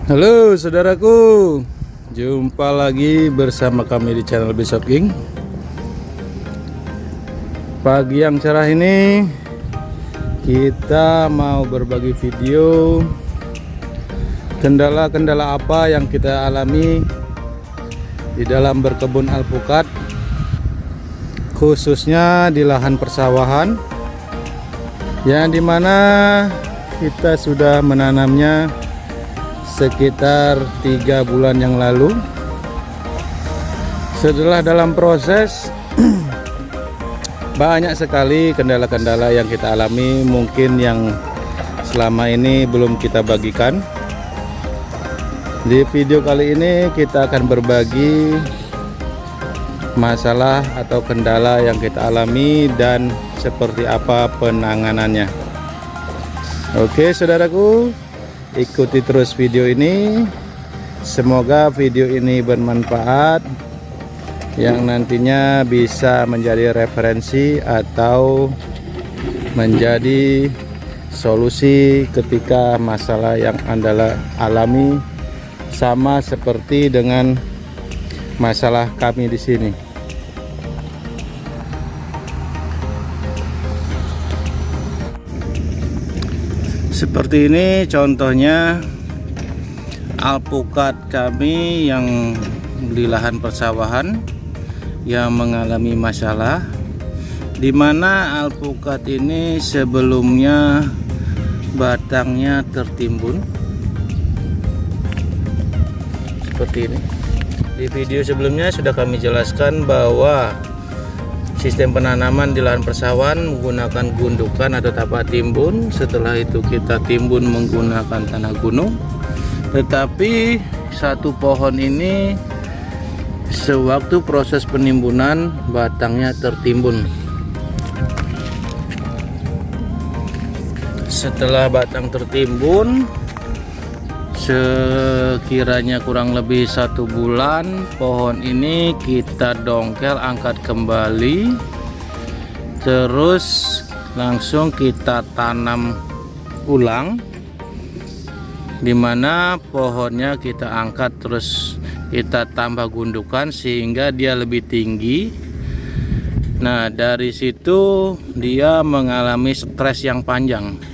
Halo saudaraku, jumpa lagi bersama kami di channel Bishop King. Pagi yang cerah ini kita mau berbagi video kendala-kendala apa yang kita alami di dalam berkebun alpukat, khususnya di lahan persawahan yang dimana kita sudah menanamnya sekitar 3 bulan yang lalu. Setelah dalam proses banyak sekali kendala-kendala yang kita alami, mungkin yang selama ini belum kita bagikan. Di video kali ini kita akan berbagi masalah atau kendala yang kita alami dan seperti apa penanganannya. Oke saudaraku, ikuti terus video ini. Semoga video ini bermanfaat, yang nantinya bisa menjadi referensi atau menjadi solusi ketika masalah yang Anda alami sama seperti dengan masalah kami di sini. Seperti ini contohnya alpukat kami yang di lahan persawahan yang mengalami masalah, di mana alpukat ini sebelumnya batangnya tertimbun seperti ini. Di video sebelumnya sudah kami jelaskan bahwa sistem penanaman di lahan persawahan menggunakan gundukan atau tapak timbun. Setelah itu kita timbun menggunakan tanah gunung. Tetapi satu pohon ini sewaktu proses penimbunan batangnya tertimbun. Setelah batang tertimbun, sekiranya kurang lebih 1 bulan, pohon ini kita dongkel, angkat kembali, terus langsung kita tanam ulang, dimana pohonnya kita angkat terus kita tambah gundukan sehingga dia lebih tinggi. Nah, dari situ dia mengalami stres yang panjang.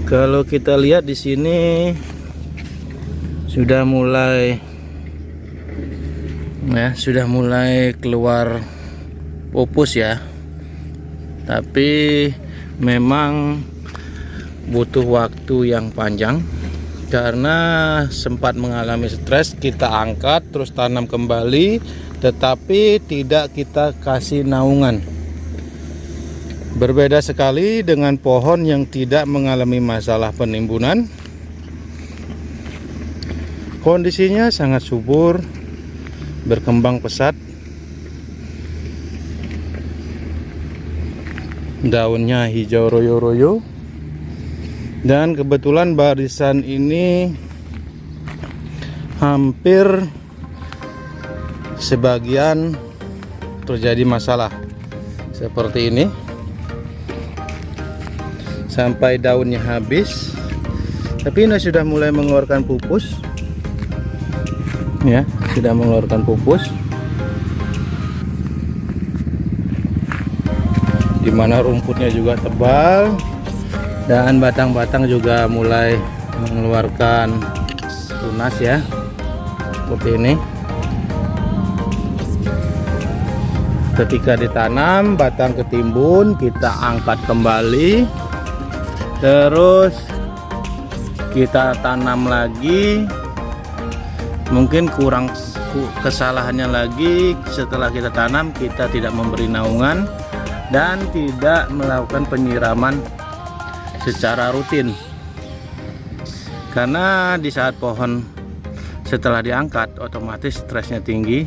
Kalau kita lihat di sini sudah mulai keluar pupus ya. Tapi memang butuh waktu yang panjang karena sempat mengalami stres. Kita angkat terus tanam kembali, tetapi tidak kita kasih naungan. Berbeda sekali dengan pohon yang tidak mengalami masalah penimbunan. Kondisinya sangat subur, berkembang pesat, daunnya hijau royo-royo, dan kebetulan barisan ini hampir sebagian terjadi masalah seperti ini. Sampai daunnya habis, tapi ini sudah mulai mengeluarkan pupus ya, sudah mengeluarkan pupus, dimana rumputnya juga tebal dan batang-batang juga mulai mengeluarkan tunas ya, seperti ini. Ketika ditanam batang ketimbun, kita angkat kembali, terus kita tanam lagi. Mungkin kurang kesalahannya lagi, setelah kita tanam kita tidak memberi naungan dan tidak melakukan penyiraman secara rutin, karena di saat pohon setelah diangkat otomatis stresnya tinggi,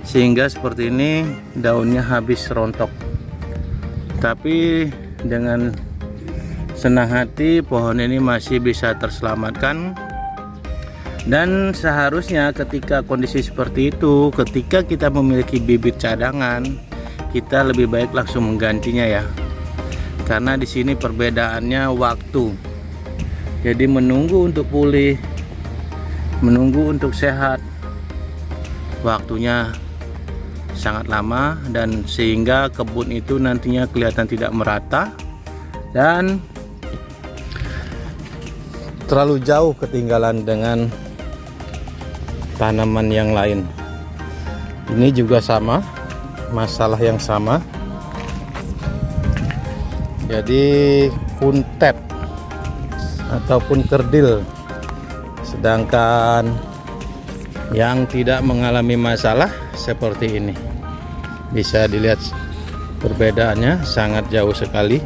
sehingga seperti ini daunnya habis rontok. Tapi dengan senang hati pohon ini masih bisa terselamatkan. Dan seharusnya ketika kondisi seperti itu, ketika kita memiliki bibit cadangan, kita lebih baik langsung menggantinya ya. karena di sini perbedaannya waktu. Jadi menunggu untuk pulih, menunggu untuk sehat, waktunya sangat lama, dan sehingga kebun itu nantinya kelihatan tidak merata dan terlalu jauh ketinggalan dengan tanaman yang lain. Ini juga sama, masalah yang sama. Jadi kuntet ataupun kerdil, sedangkan yang tidak mengalami masalah seperti ini, bisa dilihat perbedaannya sangat jauh sekali.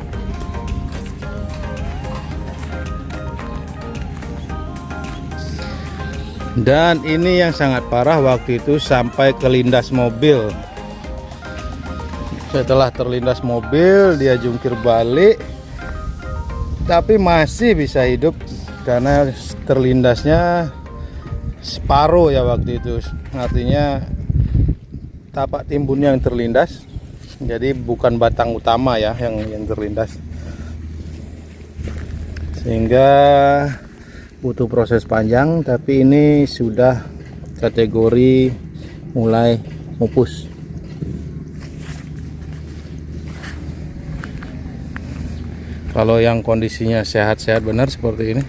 Dan ini yang sangat parah, waktu itu sampai ke lindas mobil. Setelah terlindas mobil, dia jungkir balik, tapi masih bisa hidup karena terlindasnya separuh ya waktu itu. Artinya tapak timbunnya yang terlindas, jadi bukan batang utama ya yang terlindas, sehingga butuh proses panjang. Tapi ini sudah kategori mulai mupus. Kalau yang kondisinya sehat-sehat benar seperti ini,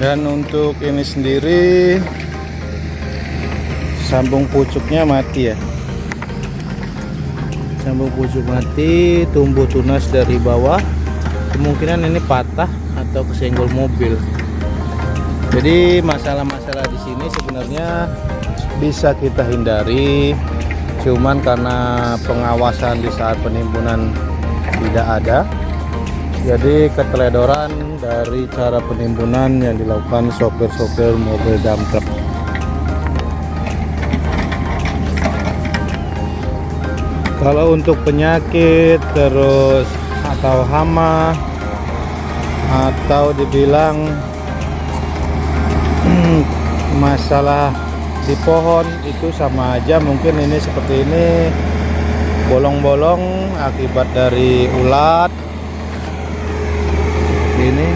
dan untuk ini sendiri sambung pucuknya mati ya, sambung pucuk mati, tumbuh tunas dari bawah, kemungkinan ini patah atau kesenggol mobil. Jadi masalah-masalah di sini sebenarnya bisa kita hindari, cuman karena pengawasan di saat penimbunan tidak ada, jadi keteledoran dari cara penimbunan yang dilakukan sopir-sopir mobil dump truck. Kalau untuk penyakit terus atau hama atau dibilang masalah di pohon, itu sama aja. Mungkin ini seperti ini, bolong-bolong akibat dari ulat ini,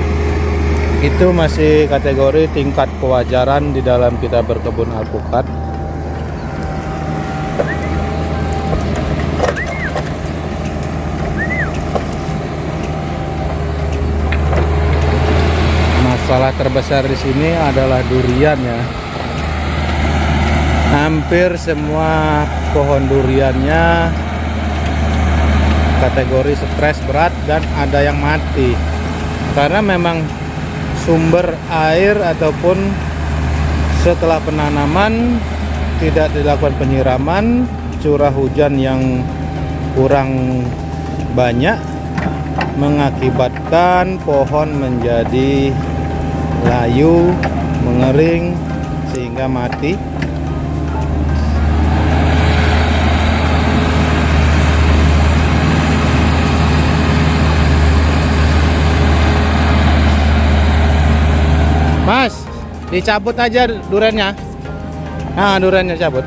itu masih kategori tingkat kewajaran di dalam kita berkebun alpukat. Masalah terbesar di sini adalah durian ya. Hampir semua pohon duriannya kategori stres berat dan ada yang mati. Karena memang sumber air ataupun setelah penanaman tidak dilakukan penyiraman, curah hujan yang kurang banyak mengakibatkan pohon menjadi layu, mengering, sehingga mati. Mas, dicabut aja duriannya. Nah, duriannya cabut.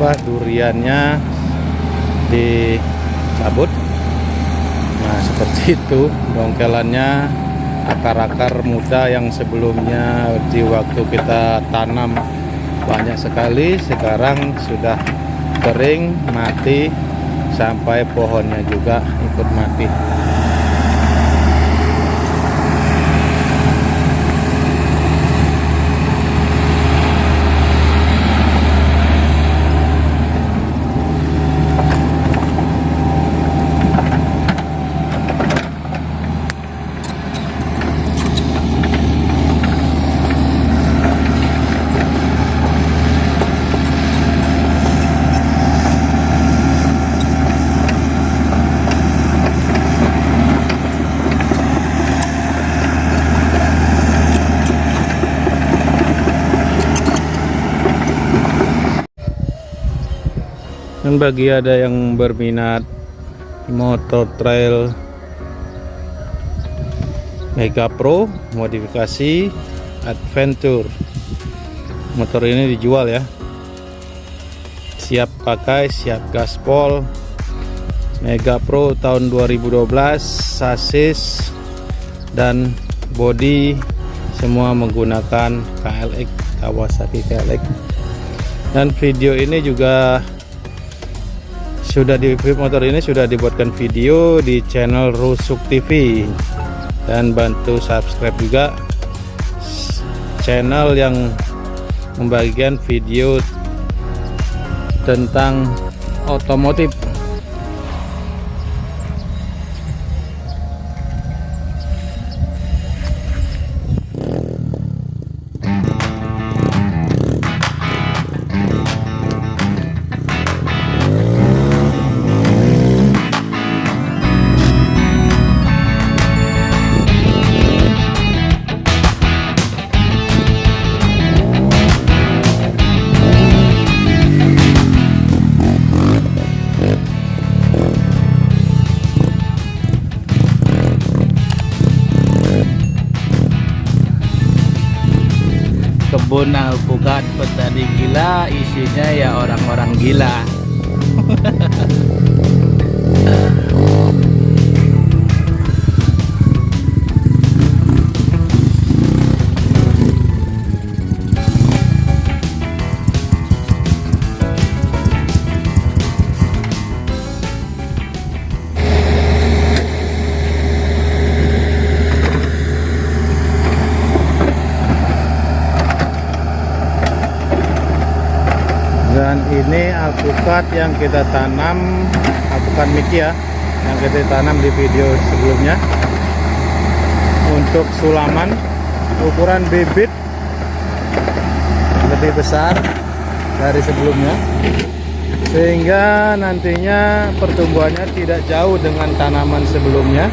Duriannya dicabut. Nah, seperti itu dongkelannya. Akar-akar muda yang sebelumnya di waktu kita tanam banyak sekali, sekarang sudah kering, mati, sampai pohonnya juga ikut mati. Dan bagi ada yang berminat motor trail Mega Pro modifikasi Adventure, motor ini dijual ya, siap pakai, siap gaspol. Mega Pro tahun 2012, sasis dan bodi semua menggunakan KLX, Kawasaki KLX. Dan video ini juga motor ini sudah dibuatkan video di channel Rusuk TV, dan bantu subscribe juga channel yang membagikan video tentang otomotif. Kebun alpukat petani gila, isinya ya orang-orang gila. Dan ini alpukat yang kita tanam, alpukat Mickey ya, yang kita tanam di video sebelumnya. Untuk sulaman, ukuran bibit lebih besar dari sebelumnya, sehingga nantinya pertumbuhannya tidak jauh dengan tanaman sebelumnya.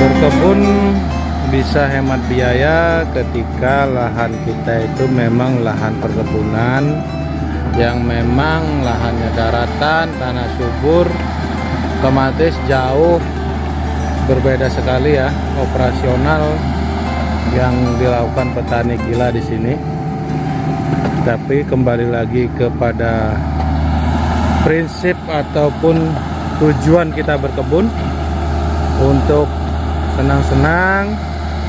Berkebun bisa hemat biaya ketika lahan kita itu memang lahan perkebunan yang memang lahannya daratan, tanah subur, otomatis jauh berbeda sekali ya operasional yang dilakukan petani gila di sini. Tapi kembali lagi kepada prinsip ataupun tujuan kita berkebun, untuk senang-senang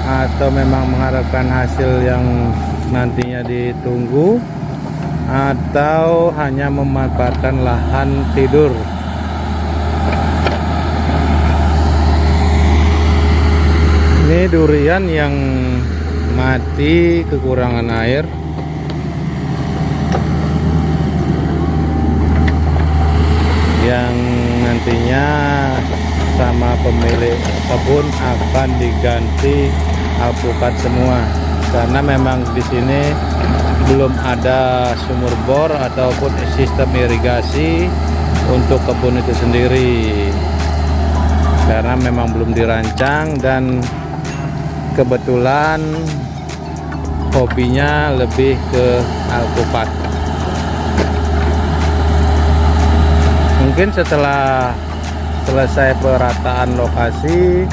atau memang mengharapkan hasil yang nantinya ditunggu, atau hanya memanfaatkan lahan tidur. Ini durian yang mati kekurangan air, yang nantinya sama pemilik kebun akan diganti alpukat semua, karena memang di sini belum ada sumur bor ataupun sistem irigasi untuk kebun itu sendiri, karena memang belum dirancang. Dan kebetulan hobinya lebih ke alpukat. Mungkin setelah selesai perataan lokasi,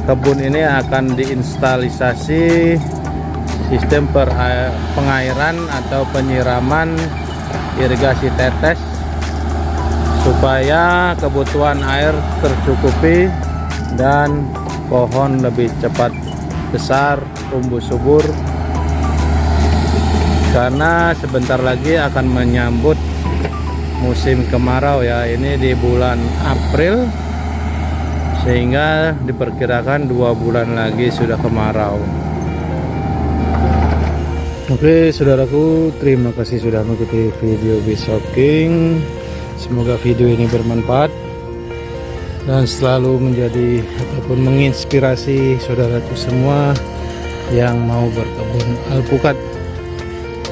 kebun ini akan diinstalisasi sistem pengairan atau penyiraman irigasi tetes, supaya kebutuhan air tercukupi dan pohon lebih cepat besar, tumbuh subur, karena sebentar lagi akan menyambut musim kemarau ya. Ini di bulan April, sehingga diperkirakan 2 bulan lagi sudah kemarau. Oke saudaraku, terima kasih sudah mengikuti video Bisoking. Semoga video ini bermanfaat dan selalu menjadi ataupun menginspirasi saudaraku semua yang mau berkebun alpukat.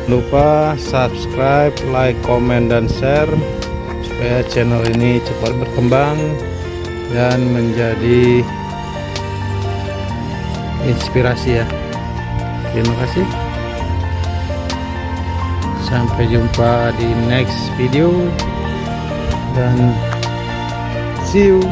Lupa subscribe, like, komen, dan share supaya channel ini cepat berkembang dan menjadi inspirasi ya. Terima kasih. Sampai jumpa di next video dan see you.